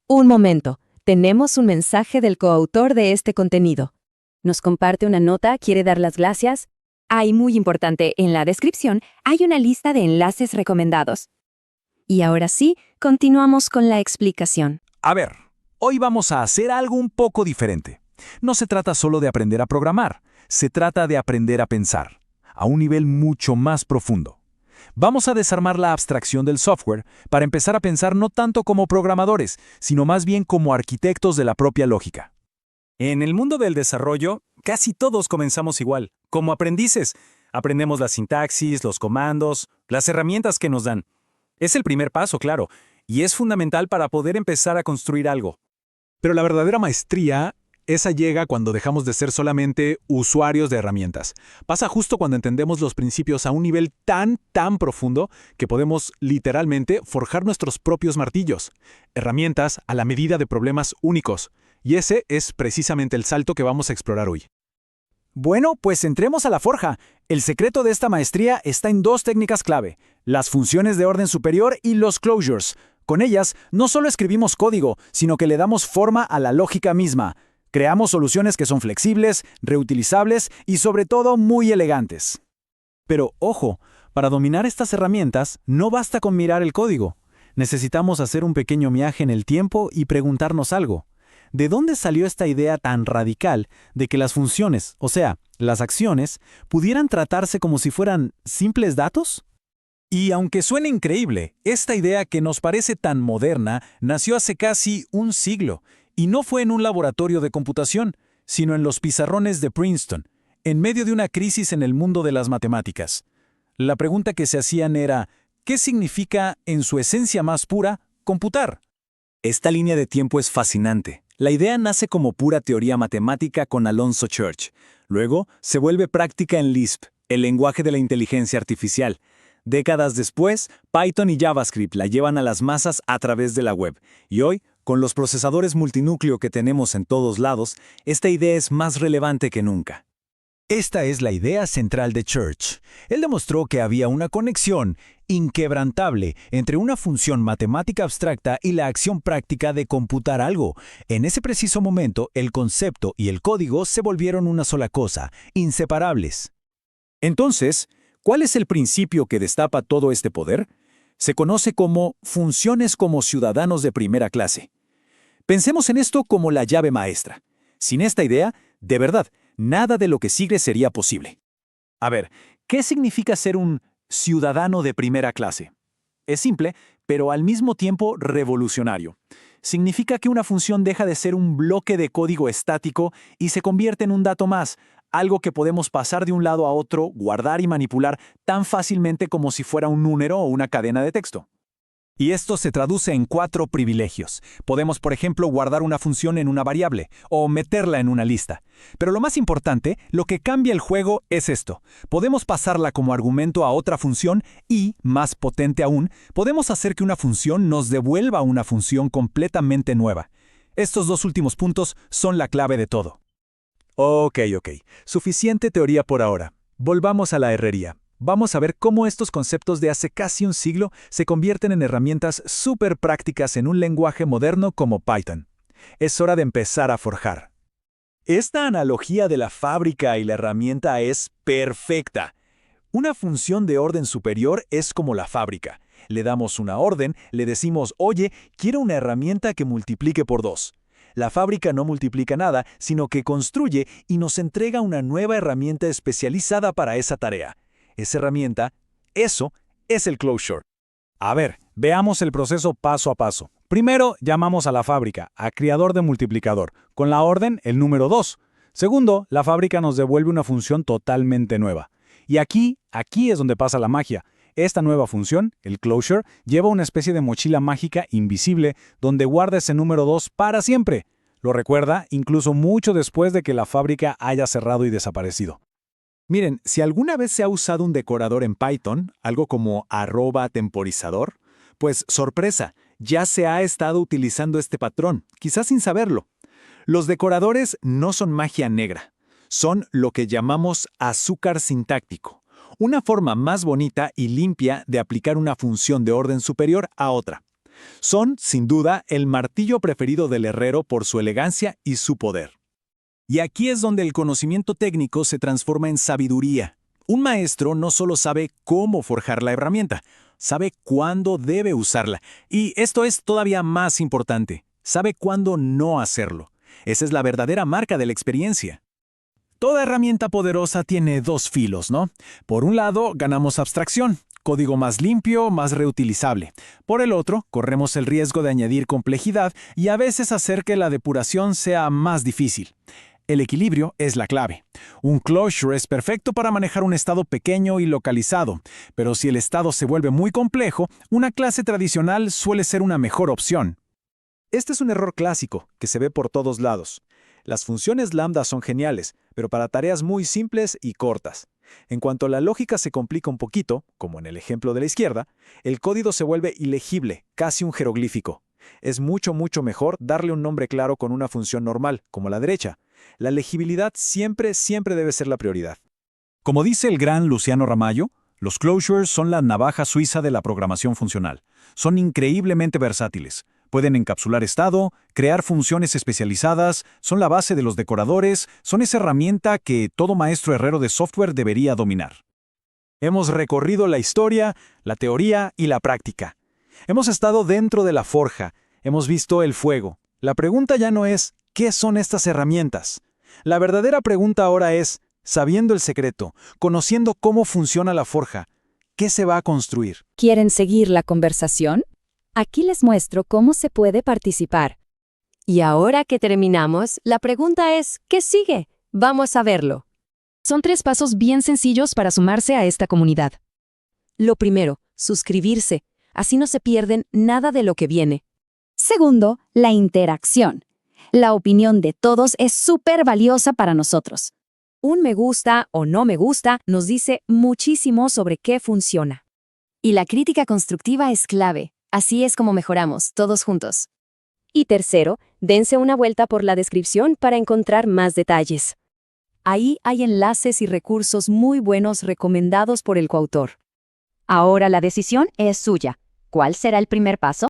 Un momento, tenemos un mensaje del coautor de este contenido. Nos comparte una nota, quiere dar las gracias. Hay muy importante, en la descripción hay una lista de enlaces recomendados. Y ahora sí, continuamos con la explicación. A ver, hoy vamos a hacer algo un poco diferente. No se trata solo de aprender a programar, se trata de aprender a pensar, a un nivel mucho más profundo. Vamos a desarmar la abstracción del software para empezar a pensar no tanto como programadores, sino más bien como arquitectos de la propia lógica. En el mundo del desarrollo, casi todos comenzamos igual, como aprendices. Aprendemos la sintaxis, los comandos, las herramientas que nos dan. Es el primer paso, claro, y es fundamental para poder empezar a construir algo. Pero la verdadera maestría, esa llega cuando dejamos de ser solamente usuarios de herramientas. Pasa justo cuando entendemos los principios a un nivel tan profundo que podemos literalmente forjar nuestros propios martillos. Herramientas a la medida de problemas únicos. Y ese es precisamente el salto que vamos a explorar hoy. Bueno, pues entremos a la forja. El secreto de esta maestría está en dos técnicas clave: las funciones de orden superior y los closures. Con ellas, no solo escribimos código, sino que le damos forma a la lógica misma. Creamos soluciones que son flexibles, reutilizables y sobre todo muy elegantes. Pero ojo, para dominar estas herramientas no basta con mirar el código. Necesitamos hacer un pequeño viaje en el tiempo y preguntarnos algo. ¿De dónde salió esta idea tan radical de que las funciones, o sea, las acciones, pudieran tratarse como si fueran simples datos? Y aunque suene increíble, esta idea que nos parece tan moderna nació hace casi un siglo, y no fue en un laboratorio de computación, sino en los pizarrones de Princeton, en medio de una crisis en el mundo de las matemáticas. La pregunta que se hacían era, ¿qué significa, en su esencia más pura, computar? Esta línea de tiempo es fascinante. La idea nace como pura teoría matemática con Alonzo Church. Luego, se vuelve práctica en Lisp, el lenguaje de la inteligencia artificial. Décadas después, Python y JavaScript la llevan a las masas a través de la web. Y hoy, con los procesadores multinúcleo que tenemos en todos lados, esta idea es más relevante que nunca. Esta es la idea central de Church. Él demostró que había una conexión inquebrantable entre una función matemática abstracta y la acción práctica de computar algo. En ese preciso momento, el concepto y el código se volvieron una sola cosa, inseparables. Entonces, ¿cuál es el principio que destapa todo este poder? Se conoce como funciones como ciudadanos de primera clase. Pensemos en esto como la llave maestra. Sin esta idea, de verdad, nada de lo que sigue sería posible. A ver, ¿qué significa ser un ciudadano de primera clase? Es simple, pero al mismo tiempo revolucionario. Significa que una función deja de ser un bloque de código estático y se convierte en un dato más, algo que podemos pasar de un lado a otro, guardar y manipular tan fácilmente como si fuera un número o una cadena de texto. Y esto se traduce en 4 privilegios. Podemos, por ejemplo, guardar una función en una variable o meterla en una lista. Pero lo más importante, lo que cambia el juego es esto. Podemos pasarla como argumento a otra función y, más potente aún, podemos hacer que una función nos devuelva una función completamente nueva. Estos dos últimos puntos son la clave de todo. Ok. Suficiente teoría por ahora. Volvamos a la herrería. Vamos a ver cómo estos conceptos de hace casi un siglo se convierten en herramientas súper prácticas en un lenguaje moderno como Python. Es hora de empezar a forjar. Esta analogía de la fábrica y la herramienta es perfecta. Una función de orden superior es como la fábrica. Le damos una orden, le decimos, oye, quiero una herramienta que multiplique por 2. La fábrica no multiplica nada, sino que construye y nos entrega una nueva herramienta especializada para esa tarea. Esa herramienta, eso es el closure. A ver, veamos el proceso paso a paso. Primero, llamamos a la fábrica, a creador de multiplicador, con la orden el número 2. Segundo, la fábrica nos devuelve una función totalmente nueva. Y aquí es donde pasa la magia. Esta nueva función, el closure, lleva una especie de mochila mágica invisible donde guarda ese número 2 para siempre. Lo recuerda incluso mucho después de que la fábrica haya cerrado y desaparecido. Miren, si alguna vez se ha usado un decorador en Python, algo como @temporizador, pues sorpresa, ya se ha estado utilizando este patrón, quizás sin saberlo. Los decoradores no son magia negra, son lo que llamamos azúcar sintáctico, una forma más bonita y limpia de aplicar una función de orden superior a otra. Son, sin duda, el martillo preferido del herrero por su elegancia y su poder. Y aquí es donde el conocimiento técnico se transforma en sabiduría. Un maestro no solo sabe cómo forjar la herramienta, sabe cuándo debe usarla. Y esto es todavía más importante, sabe cuándo no hacerlo. Esa es la verdadera marca de la experiencia. Toda herramienta poderosa tiene dos filos, ¿no? Por un lado, ganamos abstracción, código más limpio, más reutilizable. Por el otro, corremos el riesgo de añadir complejidad y a veces hacer que la depuración sea más difícil. El equilibrio es la clave. Un closure es perfecto para manejar un estado pequeño y localizado, pero si el estado se vuelve muy complejo, una clase tradicional suele ser una mejor opción. Este es un error clásico que se ve por todos lados. Las funciones lambda son geniales, pero para tareas muy simples y cortas. En cuanto la lógica se complica un poquito, como en el ejemplo de la izquierda, el código se vuelve ilegible, casi un jeroglífico. Es mucho mejor darle un nombre claro con una función normal, como la derecha. La legibilidad siempre debe ser la prioridad. Como dice el gran Luciano Ramallo, los closures son la navaja suiza de la programación funcional. Son increíblemente versátiles. Pueden encapsular estado, crear funciones especializadas, son la base de los decoradores, son esa herramienta que todo maestro herrero de software debería dominar. Hemos recorrido la historia, la teoría y la práctica. Hemos estado dentro de la forja, hemos visto el fuego. La pregunta ya no es, ¿qué son estas herramientas? La verdadera pregunta ahora es, sabiendo el secreto, conociendo cómo funciona la forja, ¿qué se va a construir? ¿Quieren seguir la conversación? Aquí les muestro cómo se puede participar. Y ahora que terminamos, la pregunta es, ¿qué sigue? Vamos a verlo. Son 3 pasos bien sencillos para sumarse a esta comunidad. Lo primero, suscribirse. Así no se pierden nada de lo que viene. Segundo, la interacción. La opinión de todos es súper valiosa para nosotros. Un me gusta o no me gusta nos dice muchísimo sobre qué funciona. Y la crítica constructiva es clave. Así es como mejoramos, todos juntos. Y tercero, dense una vuelta por la descripción para encontrar más detalles. Ahí hay enlaces y recursos muy buenos recomendados por el coautor. Ahora la decisión es suya. ¿Cuál será el primer paso?